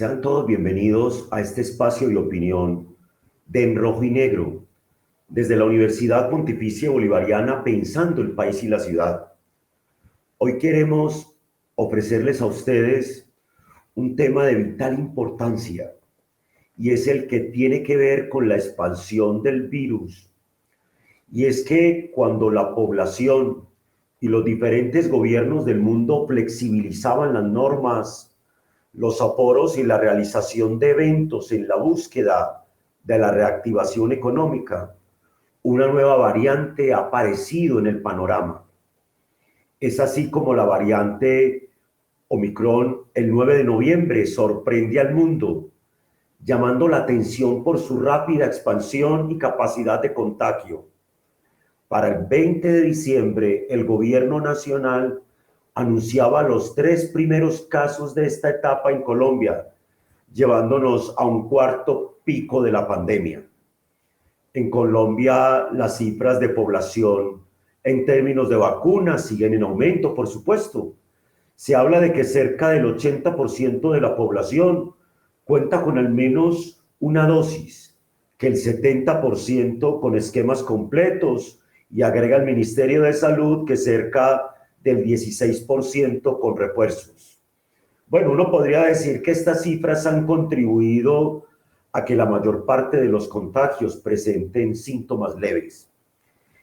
Sean todos bienvenidos a este espacio de opinión de En Rojo y Negro, desde la Universidad Pontificia Bolivariana, pensando el país y la ciudad. Hoy queremos ofrecerles a ustedes un tema de vital importancia, y es el que tiene que ver con la expansión del virus. Y es que cuando la población y los diferentes gobiernos del mundo flexibilizaban las normas, los aforos y la realización de eventos en la búsqueda de la reactivación económica, una nueva variante ha aparecido en el panorama. Es así como la variante Omicron el 9 de noviembre sorprende al mundo, llamando la atención por su rápida expansión y capacidad de contagio. Para el 20 de diciembre, el gobierno nacional anunciaba los 3 primeros casos de esta etapa en Colombia, llevándonos a un cuarto pico de la pandemia. En Colombia, las cifras de población en términos de vacunas siguen en aumento, por supuesto. Se habla de que cerca del 80% de la población cuenta con al menos una dosis, que el 70% con esquemas completos, y agrega el Ministerio de Salud que cerca del 16% con refuerzos. Bueno, uno podría decir que estas cifras han contribuido a que la mayor parte de los contagios presenten síntomas leves.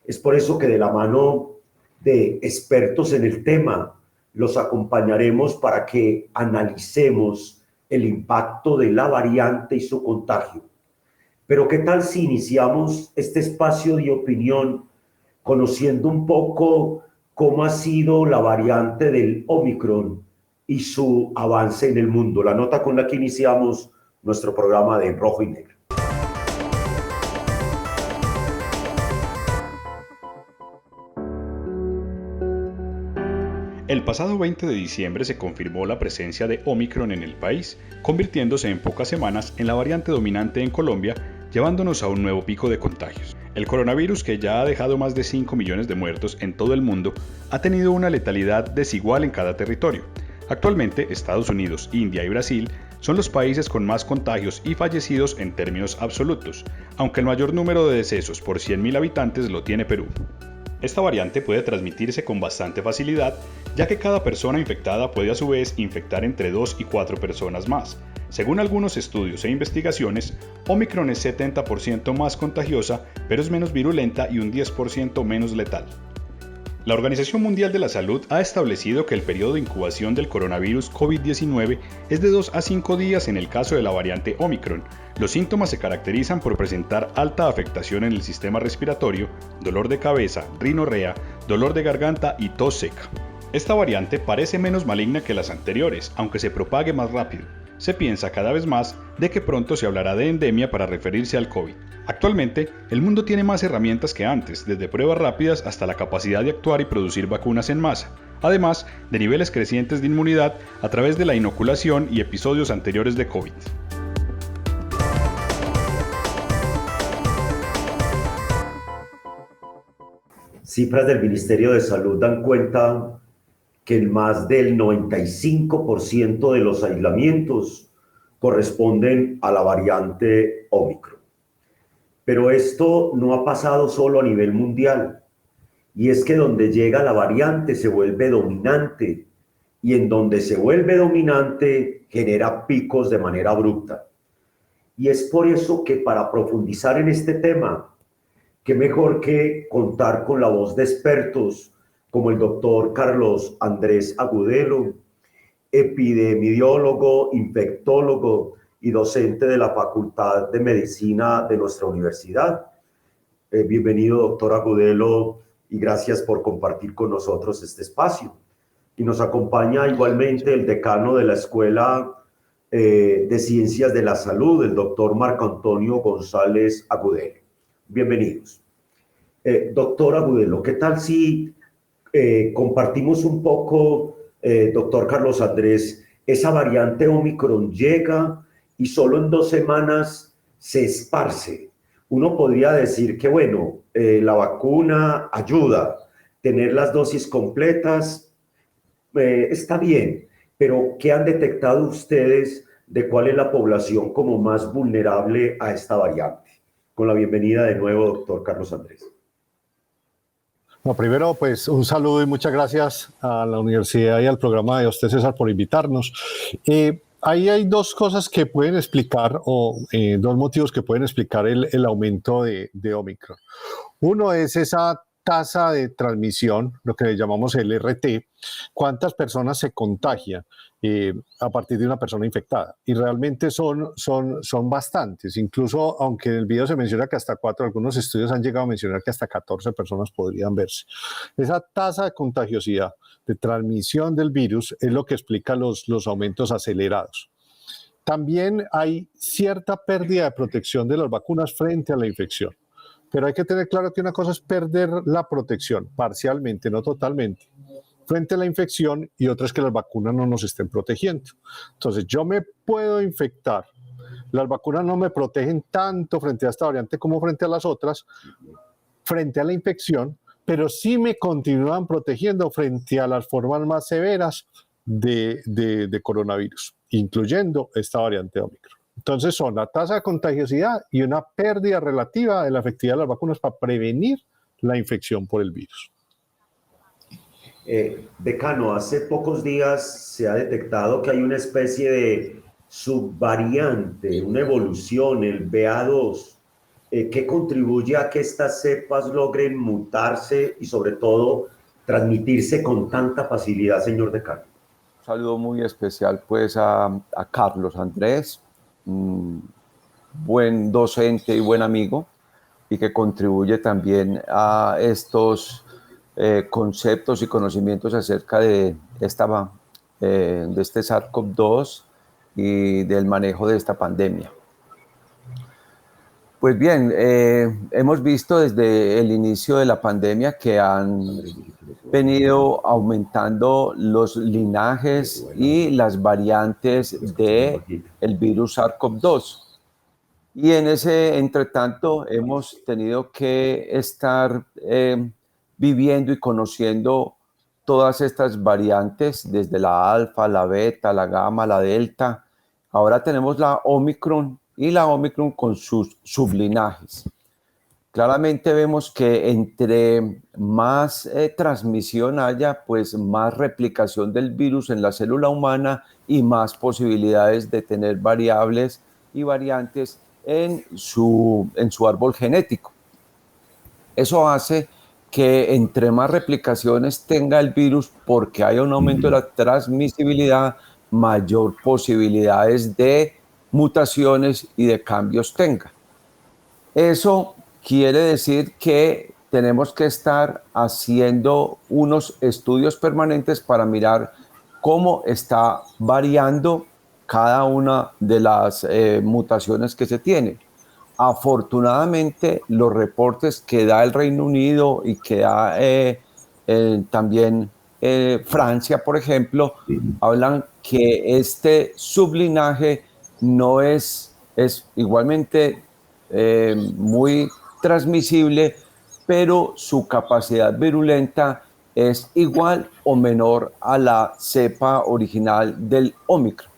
Es por eso que de la mano de expertos en el tema, los acompañaremos para que analicemos el impacto de la variante y su contagio. Pero ¿qué tal si iniciamos este espacio de opinión conociendo un poco cómo ha sido la variante del Omicron y su avance en el mundo? La nota con la que iniciamos nuestro programa de En Rojo y Negro. El pasado 20 de diciembre se confirmó la presencia de Omicron en el país, convirtiéndose en pocas semanas en la variante dominante en Colombia, llevándonos a un nuevo pico de contagios. El coronavirus, que ya ha dejado más de 5 millones de muertos en todo el mundo, ha tenido una letalidad desigual en cada territorio. Actualmente, Estados Unidos, India y Brasil son los países con más contagios y fallecidos en términos absolutos, aunque el mayor número de decesos por 100.000 habitantes lo tiene Perú. Esta variante puede transmitirse con bastante facilidad, ya que cada persona infectada puede a su vez infectar entre 2 y 4 personas más. Según algunos estudios e investigaciones, Omicron es 70% más contagiosa, pero es menos virulenta y un 10% menos letal. La Organización Mundial de la Salud ha establecido que el periodo de incubación del coronavirus COVID-19 es de 2 a 5 días en el caso de la variante Omicron. Los síntomas se caracterizan por presentar alta afectación en el sistema respiratorio, dolor de cabeza, rinorrea, dolor de garganta y tos seca. Esta variante parece menos maligna que las anteriores, aunque se propague más rápido. Se piensa cada vez más de que pronto se hablará de endemia para referirse al COVID. Actualmente, el mundo tiene más herramientas que antes, desde pruebas rápidas hasta la capacidad de actuar y producir vacunas en masa, además de niveles crecientes de inmunidad a través de la inoculación y episodios anteriores de COVID. Cifras del Ministerio de Salud dan cuenta que más del 95% de los aislamientos corresponden a la variante Omicron. Pero esto no ha pasado solo a nivel mundial, y es que donde llega la variante se vuelve dominante, y en donde se vuelve dominante genera picos de manera abrupta. Y es por eso que para profundizar en este tema, qué mejor que contar con la voz de expertos como el doctor Carlos Andrés Agudelo, epidemiólogo, infectólogo y docente de la Facultad de Medicina de nuestra universidad. Bienvenido, doctor Agudelo, y gracias por compartir con nosotros este espacio. Y nos acompaña igualmente el decano de la Escuela de Ciencias de la Salud, el doctor Marco Antonio González Agudelo. Bienvenidos. Doctor Agudelo, ¿qué tal si compartimos un poco, doctor Carlos Andrés, esa variante Omicron llega y solo en 2 semanas se esparce? Uno podría decir que, bueno, la vacuna ayuda, tener las dosis completas está bien, pero ¿qué han detectado ustedes de cuál es la población como más vulnerable a esta variante. Con la bienvenida de nuevo, doctor Carlos Andrés. No, primero, pues un saludo y muchas gracias a la universidad y al programa de usted, César, por invitarnos. Ahí hay dos cosas que pueden explicar, dos motivos que pueden explicar el aumento de Omicron. Uno es esa tasa de transmisión, lo que llamamos el RT, cuántas personas se contagian a partir de una persona infectada. Y realmente son bastantes. Incluso, aunque en el video se menciona que hasta 4, algunos estudios han llegado a mencionar que hasta 14 personas podrían verse. Esa tasa de contagiosidad, de transmisión del virus, es lo que explica los aumentos acelerados. También hay cierta pérdida de protección de las vacunas frente a la infección. Pero hay que tener claro que una cosa es perder la protección, parcialmente, no totalmente, frente a la infección, y otra es que las vacunas no nos estén protegiendo. Entonces, yo me puedo infectar, las vacunas no me protegen tanto frente a esta variante como frente a las otras, frente a la infección, pero sí me continúan protegiendo frente a las formas más severas de coronavirus, incluyendo esta variante Omicron. Entonces son la tasa de contagiosidad y una pérdida relativa de la efectividad de las vacunas para prevenir la infección por el virus. Decano, hace pocos días se ha detectado que hay una especie de subvariante, una evolución, el BA2, que contribuye a que estas cepas logren mutarse y sobre todo transmitirse con tanta facilidad, señor decano. Un saludo muy especial pues a Carlos Andrés, buen docente y buen amigo, y que contribuye también a estos conceptos y conocimientos acerca de este SARS-CoV-2 y del manejo de esta pandemia. Pues bien, hemos visto desde el inicio de la pandemia que han venido aumentando los linajes y las variantes del virus SARS-CoV-2. Y en ese entretanto hemos tenido que estar viviendo y conociendo todas estas variantes, desde la alfa, la beta, la gamma, la delta. Ahora tenemos la Omicron y la Omicron con sus sublinajes. Claramente vemos que entre más transmisión haya, pues más replicación del virus en la célula humana y más posibilidades de tener variables y variantes en su árbol genético. Eso hace que entre más replicaciones tenga el virus, porque hay un aumento de la transmisibilidad, mayor posibilidades de mutaciones y de cambios tenga. Eso quiere decir que tenemos que estar haciendo unos estudios permanentes para mirar cómo está variando cada una de las mutaciones que se tienen. Afortunadamente, los reportes que da el Reino Unido y que da también Francia, por ejemplo, hablan que este sublinaje no es igualmente muy transmisible, pero su capacidad virulenta es igual o menor a la cepa original del Omicron.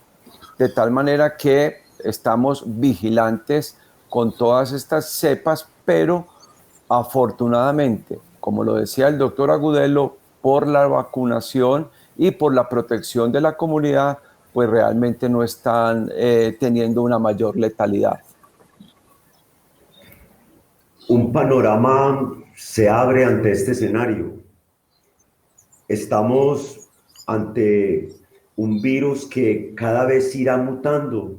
De tal manera que estamos vigilantes con todas estas cepas, pero afortunadamente, como lo decía el doctor Agudelo, por la vacunación y por la protección de la comunidad, pues realmente no están teniendo una mayor letalidad. Un panorama se abre ante este escenario. Estamos ante un virus que cada vez irá mutando.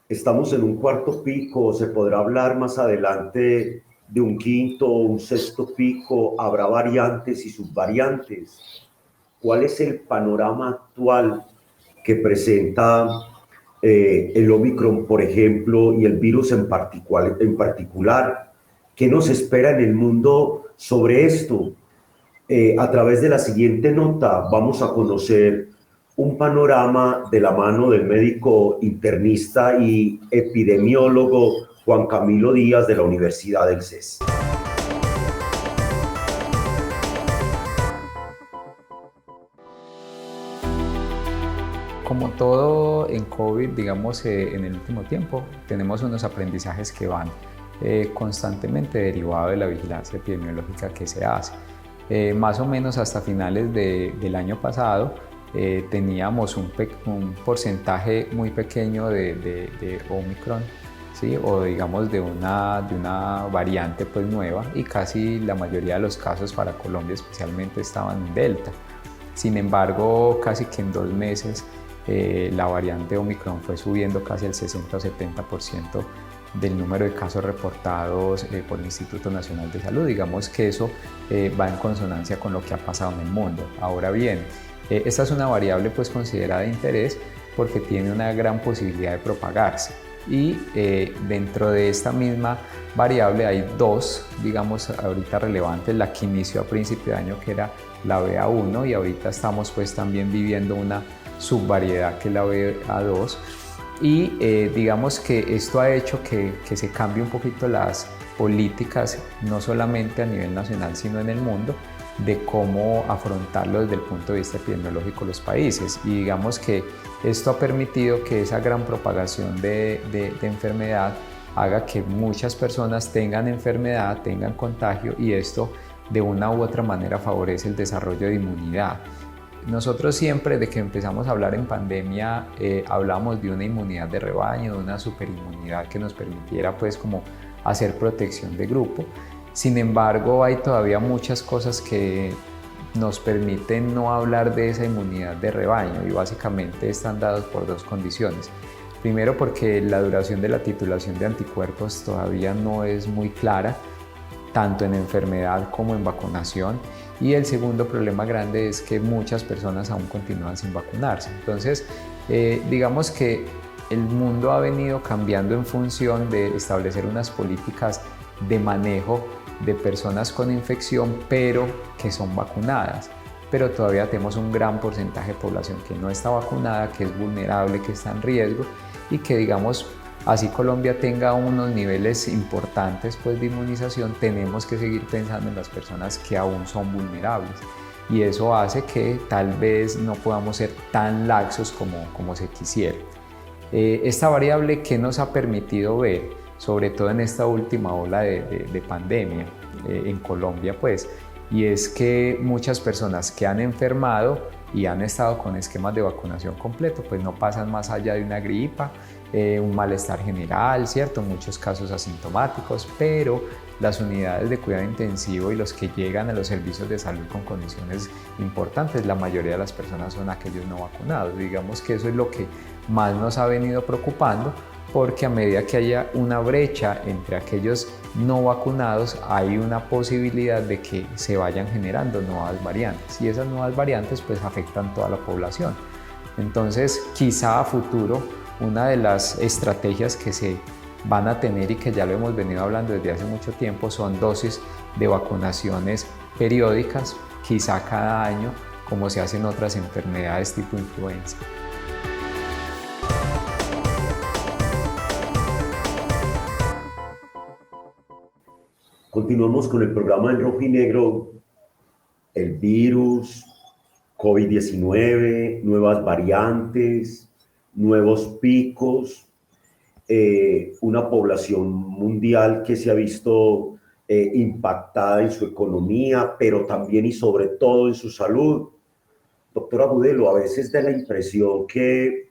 Estamos en un cuarto pico, se podrá hablar más adelante de un quinto o un sexto pico, habrá variantes y subvariantes. ¿Cuál es el panorama actual que presenta el Omicron, por ejemplo, y el virus en particular? ¿Qué nos espera en el mundo sobre esto? A través de la siguiente nota vamos a conocer un panorama de la mano del médico internista y epidemiólogo Juan Camilo Díaz de la Universidad del CES. como todo en COVID, digamos, en el último tiempo, tenemos unos aprendizajes que van constantemente derivados de la vigilancia epidemiológica que se hace. Más o menos hasta finales del año pasado teníamos un porcentaje muy pequeño de Omicron, ¿sí? O digamos de una variante pues nueva, y casi la mayoría de los casos para Colombia especialmente estaban en Delta. Sin embargo, casi que en 2 meses la variante Omicron fue subiendo casi el 60 o 70% del número de casos reportados por el Instituto Nacional de Salud. Digamos que eso va en consonancia con lo que ha pasado en el mundo. Ahora bien, esta es una variable pues considerada de interés porque tiene una gran posibilidad de propagarse, y dentro de esta misma variable hay 2, digamos, ahorita relevantes: la que inició a principio de año, que era la BA1, y ahorita estamos pues también viviendo una subvariedad que es la BA2, y digamos que esto ha hecho que se cambie un poquito las políticas, no solamente a nivel nacional sino en el mundo, de cómo afrontarlo desde el punto de vista epidemiológico los países. Y digamos que esto ha permitido que esa gran propagación de enfermedad haga que muchas personas tengan enfermedad, tengan contagio, y esto de una u otra manera favorece el desarrollo de inmunidad. Nosotros siempre, desde que empezamos a hablar en pandemia, hablamos de una inmunidad de rebaño, de una superinmunidad que nos permitiera pues como hacer protección de grupo. Sin embargo, hay todavía muchas cosas que nos permiten no hablar de esa inmunidad de rebaño, y básicamente están dados por 2 condiciones. Primero, porque la duración de la titulación de anticuerpos todavía no es muy clara, tanto en enfermedad como en vacunación. Y el segundo problema grande es que muchas personas aún continúan sin vacunarse. Entonces, digamos que el mundo ha venido cambiando en función de establecer unas políticas de manejo de personas con infección, pero que son vacunadas. Pero todavía tenemos un gran porcentaje de población que no está vacunada, que es vulnerable, que está en riesgo, y que, digamos, así Colombia tenga unos niveles importantes pues, de inmunización, tenemos que seguir pensando en las personas que aún son vulnerables, y eso hace que tal vez no podamos ser tan laxos como se quisiera. Esta variable que nos ha permitido ver, sobre todo en esta última ola de pandemia en Colombia, pues, y es que muchas personas que han enfermado y han estado con esquemas de vacunación completo, pues no pasan más allá de una gripa, un malestar general, ¿cierto? Muchos casos asintomáticos, pero las unidades de cuidado intensivo y los que llegan a los servicios de salud con condiciones importantes, la mayoría de las personas son aquellos no vacunados. Digamos que eso es lo que más nos ha venido preocupando, porque a medida que haya una brecha entre aquellos no vacunados, hay una posibilidad de que se vayan generando nuevas variantes, y esas nuevas variantes pues afectan toda la población. Entonces, quizá a futuro, una de las estrategias que se van a tener, y que ya lo hemos venido hablando desde hace mucho tiempo, son dosis de vacunaciones periódicas, quizá cada año, como se hace en otras enfermedades tipo influenza. Continuamos con el programa en rojo y negro: el virus, COVID-19, nuevas variantes, nuevos picos, una población mundial que se ha visto impactada en su economía, pero también y sobre todo en su salud. Doctora Agudelo, a veces da la impresión que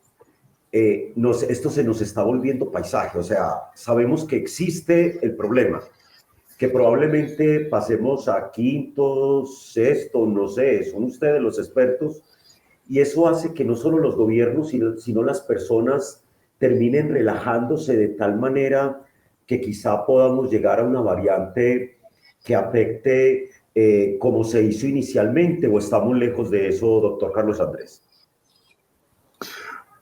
esto se nos está volviendo paisaje. O sea, sabemos que existe el problema, que probablemente pasemos a quinto, sexto, no sé, son ustedes los expertos, y eso hace que no solo los gobiernos, sino las personas terminen relajándose de tal manera que quizá podamos llegar a una variante que afecte como se hizo inicialmente, o estamos lejos de eso, doctor Carlos Andrés.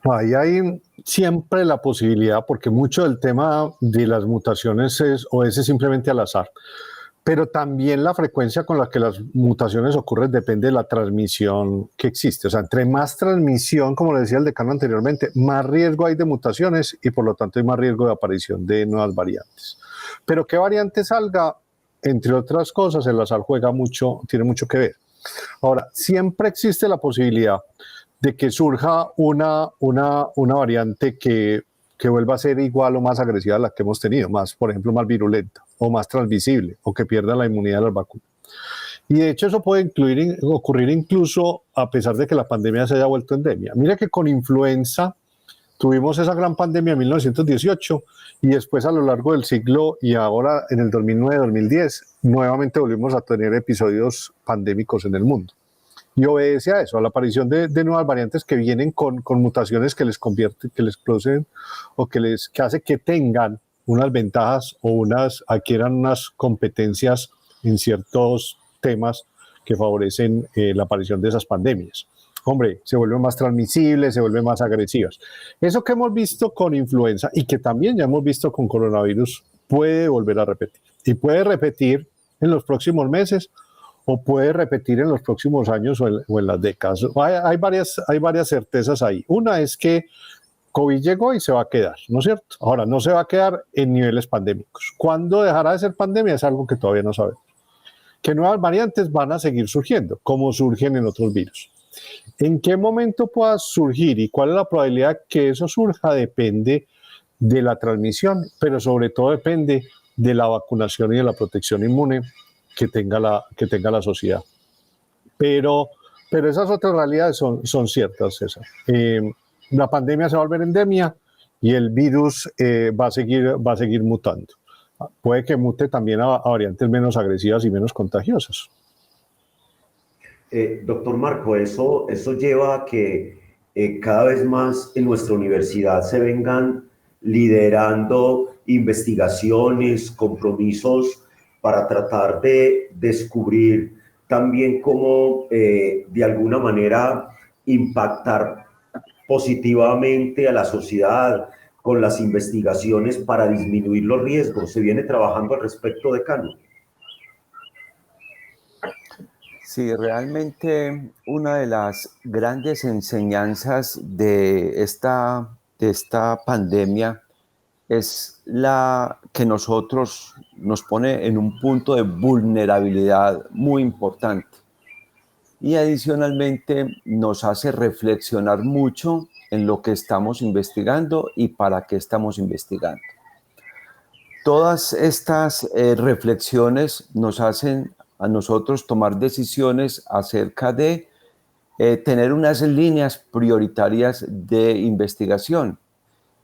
Ahí hay siempre la posibilidad, porque mucho del tema de las mutaciones es simplemente al azar, pero también la frecuencia con la que las mutaciones ocurren depende de la transmisión que existe. O sea, entre más transmisión, como le decía el decano anteriormente, más riesgo hay de mutaciones, y por lo tanto hay más riesgo de aparición de nuevas variantes. Pero qué variante salga, entre otras cosas, el azar tiene mucho que ver. Ahora, siempre existe la posibilidad de que surja una variante que vuelva a ser igual o más agresiva a la que hemos tenido, más, por ejemplo, más virulenta o más transmisible, o que pierda la inmunidad de las vacunas. Y de hecho eso puede ocurrir incluso a pesar de que la pandemia se haya vuelto endemia. Mira que con influenza tuvimos esa gran pandemia en 1918 y después a lo largo del siglo y ahora en el 2009-2010 nuevamente volvimos a tener episodios pandémicos en el mundo. Y obedece a eso, a la aparición de nuevas variantes que vienen con mutaciones que les convierten, que les producen o que hace que tengan unas ventajas o adquieran unas competencias en ciertos temas que favorecen la aparición de esas pandemias. Hombre, se vuelven más transmisibles, se vuelven más agresivas. Eso que hemos visto con influenza y que también ya hemos visto con coronavirus puede volver a repetir. Y puede repetir en los próximos meses o puede repetir en los próximos años o en las décadas. Hay varias certezas ahí. Una es que COVID llegó y se va a quedar, ¿no es cierto? Ahora, no se va a quedar en niveles pandémicos. ¿Cuándo dejará de ser pandemia? Es algo que todavía no sabemos. Que nuevas variantes van a seguir surgiendo, como surgen en otros virus. ¿En qué momento pueda surgir y cuál es la probabilidad que eso surja? Depende de la transmisión, pero sobre todo depende de la vacunación y de la protección inmune que tenga la sociedad. Pero esas otras realidades son ciertas, César. La pandemia se va a volver endemia y el virus va a seguir mutando. Puede que mute también a variantes menos agresivas y menos contagiosas. Doctor Marco, eso lleva a que cada vez más en nuestra universidad se vengan liderando investigaciones, compromisos para tratar de descubrir también cómo de alguna manera impactar positivamente a la sociedad con las investigaciones para disminuir los riesgos. ¿Se viene trabajando al respecto, decano? Sí, realmente una de las grandes enseñanzas de esta pandemia es la que nos pone en un punto de vulnerabilidad muy importante y adicionalmente nos hace reflexionar mucho en lo que estamos investigando y para qué estamos investigando. Todas estas reflexiones nos hacen a nosotros tomar decisiones acerca de tener unas líneas prioritarias de investigación.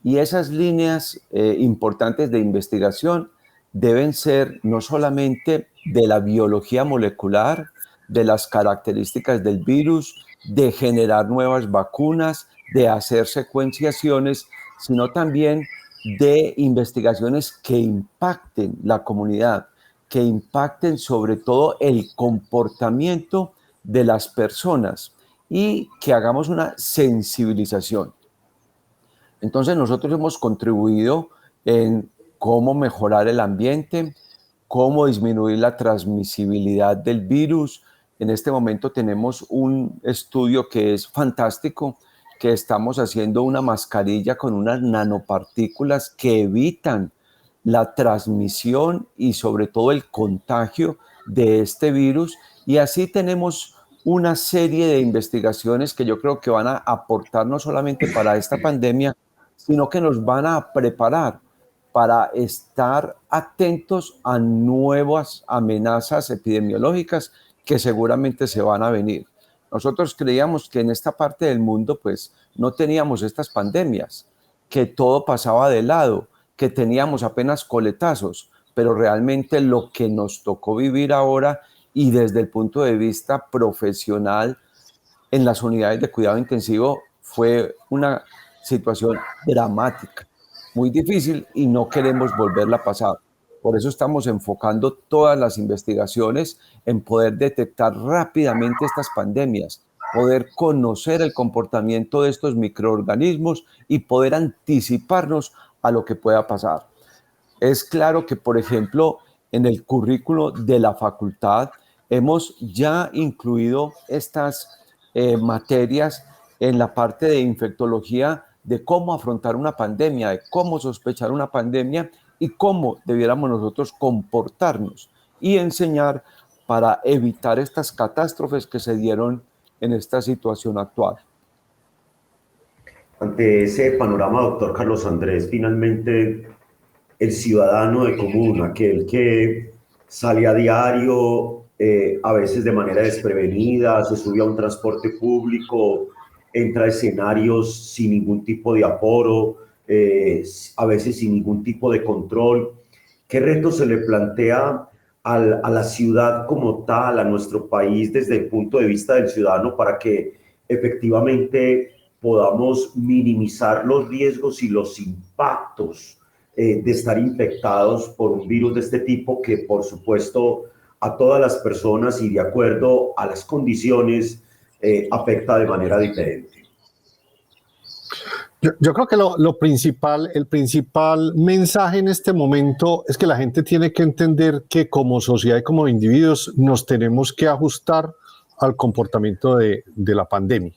Y esas líneas importantes de investigación deben ser no solamente de la biología molecular, de las características del virus, de generar nuevas vacunas, de hacer secuenciaciones, sino también de investigaciones que impacten la comunidad, que impacten sobre todo el comportamiento de las personas y que hagamos una sensibilización. Entonces nosotros hemos contribuido en cómo mejorar el ambiente, cómo disminuir la transmisibilidad del virus. En este momento tenemos un estudio que es fantástico, que estamos haciendo una mascarilla con unas nanopartículas que evitan la transmisión y sobre todo el contagio de este virus. Y así tenemos una serie de investigaciones que yo creo que van a aportar no solamente para esta pandemia, sino que nos van a preparar para estar atentos a nuevas amenazas epidemiológicas que seguramente se van a venir. Nosotros creíamos que en esta parte del mundo pues no teníamos estas pandemias, que todo pasaba de lado, que teníamos apenas coletazos, pero realmente lo que nos tocó vivir ahora y desde el punto de vista profesional en las unidades de cuidado intensivo fue una situación dramática, muy difícil y no queremos volverla a pasar. Por eso estamos enfocando todas las investigaciones en poder detectar rápidamente estas pandemias, poder conocer el comportamiento de estos microorganismos y poder anticiparnos a lo que pueda pasar. Es claro que, por ejemplo, en el currículo de la facultad hemos ya incluido estas materias en la parte de infectología de cómo afrontar una pandemia, de cómo sospechar una pandemia y cómo debiéramos nosotros comportarnos y enseñar para evitar estas catástrofes que se dieron en esta situación actual. Ante ese panorama, doctor Carlos Andrés, finalmente el ciudadano de común, aquel que sale a diario, a veces de manera desprevenida, se sube a un transporte público, entra a escenarios sin ningún tipo de aforo, a veces sin ningún tipo de control. ¿Qué reto se le plantea a la ciudad como tal, a nuestro país, desde el punto de vista del ciudadano, para que efectivamente podamos minimizar los riesgos y los impactos de estar infectados por un virus de este tipo que, por supuesto, a todas las personas y de acuerdo a las condiciones afecta de manera diferente? Yo creo que lo principal, el principal mensaje en este momento es que la gente tiene que entender que como sociedad y como individuos nos tenemos que ajustar al comportamiento de la pandemia,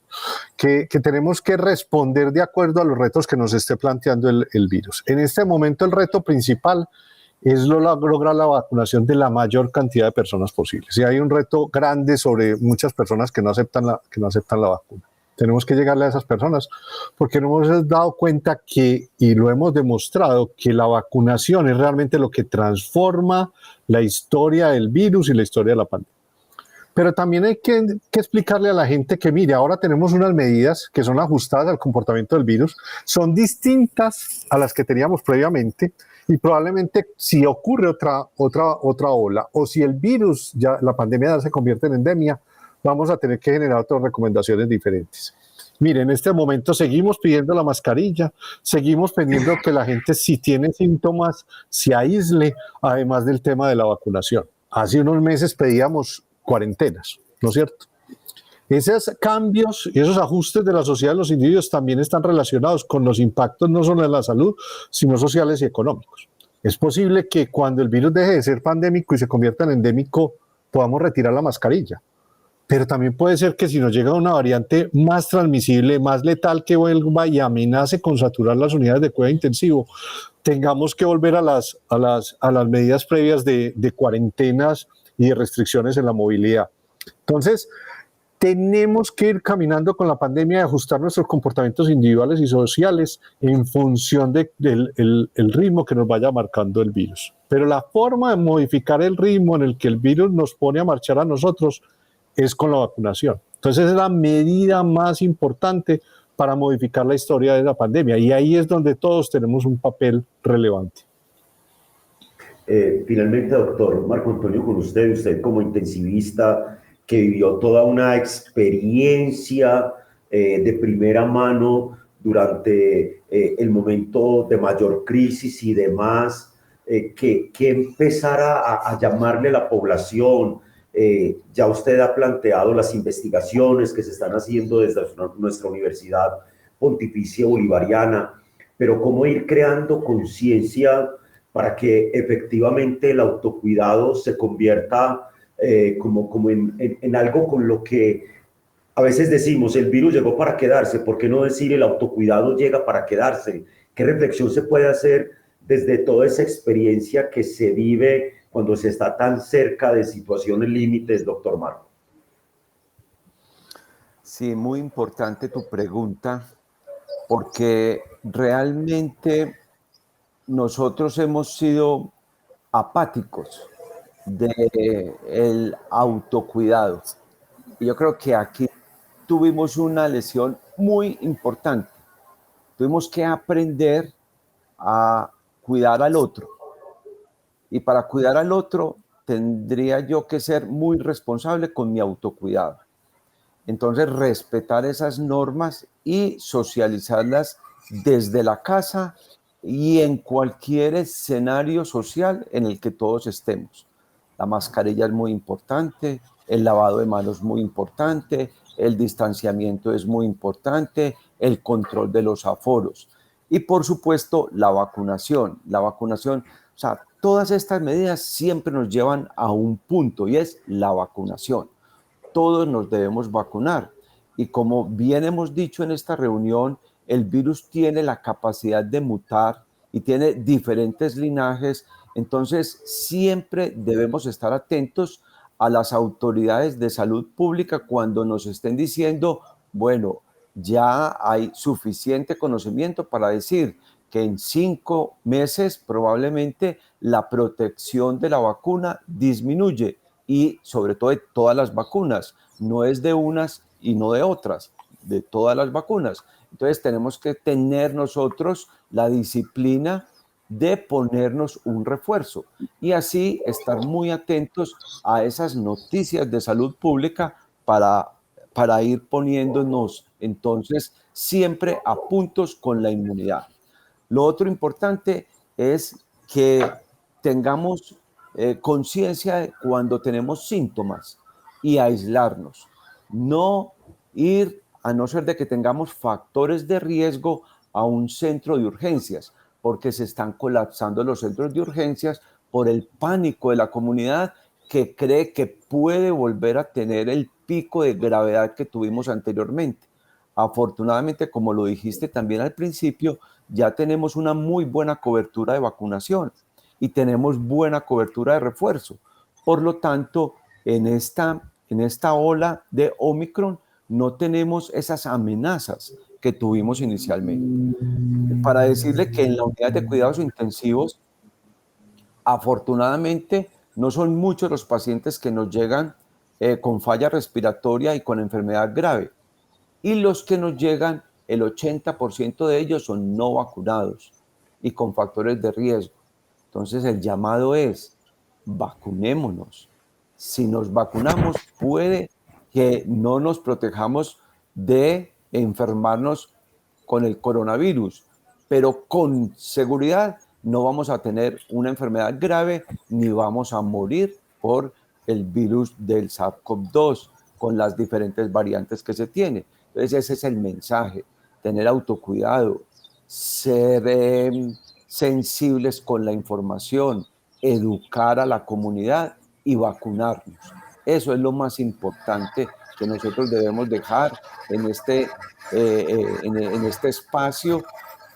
que tenemos que responder de acuerdo a los retos que nos esté planteando el virus. En este momento el reto principal es lograr la vacunación de la mayor cantidad de personas posibles. Y hay un reto grande sobre muchas personas que no aceptan la vacuna. Tenemos que llegarle a esas personas porque nos hemos dado cuenta que, y lo hemos demostrado, que la vacunación es realmente lo que transforma la historia del virus y la historia de la pandemia. Pero también hay que explicarle a la gente que, mire, ahora tenemos unas medidas que son ajustadas al comportamiento del virus, son distintas a las que teníamos previamente y probablemente si ocurre otra ola o si el virus, ya la pandemia ya se convierte en endemia, vamos a tener que generar otras recomendaciones diferentes. Mire, en este momento seguimos pidiendo la mascarilla, seguimos pidiendo que la gente si tiene síntomas se aísle, además del tema de la vacunación. Hace unos meses pedíamos cuarentenas, ¿no es cierto? Esos cambios y esos ajustes de la sociedad de los individuos también están relacionados con los impactos no solo en la salud, sino sociales y económicos. Es posible que cuando el virus deje de ser pandémico y se convierta en endémico, podamos retirar la mascarilla. Pero también puede ser que si nos llega una variante más transmisible, más letal, que vuelva y amenace con saturar las unidades de cuidado intensivo, tengamos que volver a las medidas previas de cuarentenas y de restricciones en la movilidad. Entonces, tenemos que ir caminando con la pandemia y ajustar nuestros comportamientos individuales y sociales en función del ritmo que nos vaya marcando el virus. Pero la forma de modificar el ritmo en el que el virus nos pone a marchar a nosotros es con la vacunación. Entonces es la medida más importante para modificar la historia de la pandemia y ahí es donde todos tenemos un papel relevante. Finalmente, doctor Marco Antonio, con usted como intensivista que vivió toda una experiencia de primera mano durante el momento de mayor crisis y demás, que empezara a llamarle a la población. Ya usted ha planteado las investigaciones que se están haciendo desde nuestra Universidad Pontificia Bolivariana, pero cómo ir creando conciencia para que efectivamente el autocuidado se convierta como en algo con lo que a veces decimos, el virus llegó para quedarse, ¿por qué no decir el autocuidado llega para quedarse? ¿Qué reflexión se puede hacer desde toda esa experiencia que se vive cuando se está tan cerca de situaciones límites, doctor Marco? Sí, muy importante tu pregunta, porque realmente nosotros hemos sido apáticos del autocuidado. Y yo creo que aquí tuvimos una lesión muy importante. Tuvimos que aprender a cuidar al otro. Y para cuidar al otro, tendría yo que ser muy responsable con mi autocuidado. Entonces, respetar esas normas y socializarlas desde la casa y en cualquier escenario social en el que todos estemos. La mascarilla es muy importante, el lavado de manos es muy importante, el distanciamiento es muy importante, el control de los aforos y, por supuesto, la vacunación. La vacunación, o sea, todas estas medidas siempre nos llevan a un punto y es la vacunación. Todos nos debemos vacunar y como bien hemos dicho en esta reunión, el virus tiene la capacidad de mutar y tiene diferentes linajes, entonces siempre debemos estar atentos a las autoridades de salud pública cuando nos estén diciendo, bueno, ya hay suficiente conocimiento para decir que en 5 meses probablemente la protección de la vacuna disminuye, y sobre todo de todas las vacunas, no es de unas y no de otras, de todas las vacunas. Entonces tenemos que tener nosotros la disciplina de ponernos un refuerzo y así estar muy atentos a esas noticias de salud pública para ir poniéndonos entonces siempre a puntos con la inmunidad. Lo otro importante es que tengamos conciencia de cuando tenemos síntomas y aislarnos. No ir, a no ser de que tengamos factores de riesgo, a un centro de urgencias, porque se están colapsando los centros de urgencias por el pánico de la comunidad que cree que puede volver a tener el pico de gravedad que tuvimos anteriormente. Afortunadamente, como lo dijiste también al principio, ya tenemos una muy buena cobertura de vacunación y tenemos buena cobertura de refuerzo. Por lo tanto, en esta ola de Omicron no tenemos esas amenazas que tuvimos inicialmente. Para decirle que en la unidad de cuidados intensivos, afortunadamente, no son muchos los pacientes que nos llegan con falla respiratoria y con enfermedad grave. Y los que nos llegan, el 80% de ellos son no vacunados y con factores de riesgo. Entonces el llamado es, vacunémonos. Si nos vacunamos, puede que no nos protejamos de enfermarnos con el coronavirus, pero con seguridad no vamos a tener una enfermedad grave ni vamos a morir por el virus del SARS-CoV-2 con las diferentes variantes que se tiene. Entonces ese es el mensaje, tener autocuidado, ser sensibles con la información, educar a la comunidad y vacunarnos. Eso es lo más importante que nosotros debemos dejar en este espacio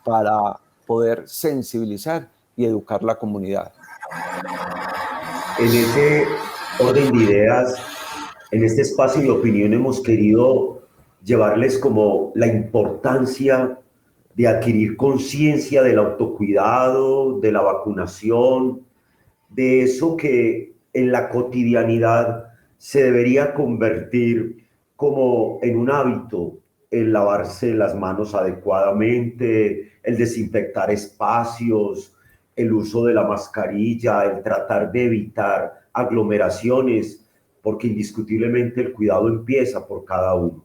para poder sensibilizar y educar la comunidad. En ese orden de ideas, en este espacio de opinión hemos querido llevarles como la importancia de adquirir conciencia del autocuidado, de la vacunación, de eso que en la cotidianidad se debería convertir como en un hábito, el lavarse las manos adecuadamente, el desinfectar espacios, el uso de la mascarilla, el tratar de evitar aglomeraciones, porque indiscutiblemente el cuidado empieza por cada uno.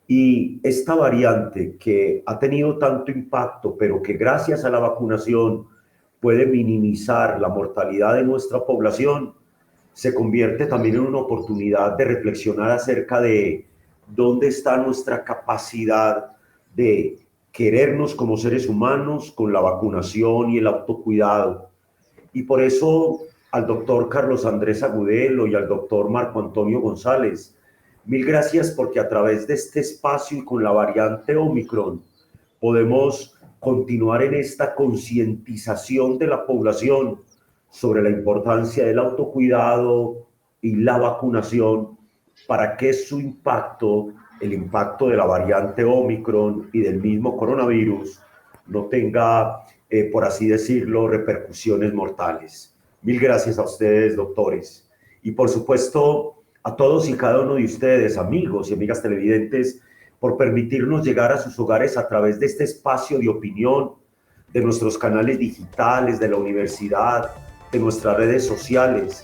Y esta variante que ha tenido tanto impacto, pero que gracias a la vacunación puede minimizar la mortalidad de nuestra población, se convierte también en una oportunidad de reflexionar acerca de dónde está nuestra capacidad de querernos como seres humanos con la vacunación y el autocuidado. Y por eso al doctor Carlos Andrés Agudelo y al doctor Marco Antonio González, mil gracias, porque a través de este espacio y con la variante Omicron podemos continuar en esta concientización de la población sobre la importancia del autocuidado y la vacunación para que su impacto, el impacto de la variante Omicron y del mismo coronavirus, no tenga, por así decirlo, repercusiones mortales. Mil gracias a ustedes, doctores. Y por supuesto, a todos y cada uno de ustedes, amigos y amigas televidentes, por permitirnos llegar a sus hogares a través de este espacio de opinión, de nuestros canales digitales, de la universidad, de nuestras redes sociales,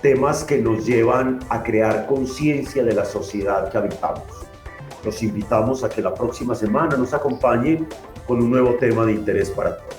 temas que nos llevan a crear conciencia de la sociedad que habitamos. Los invitamos a que la próxima semana nos acompañen con un nuevo tema de interés para todos.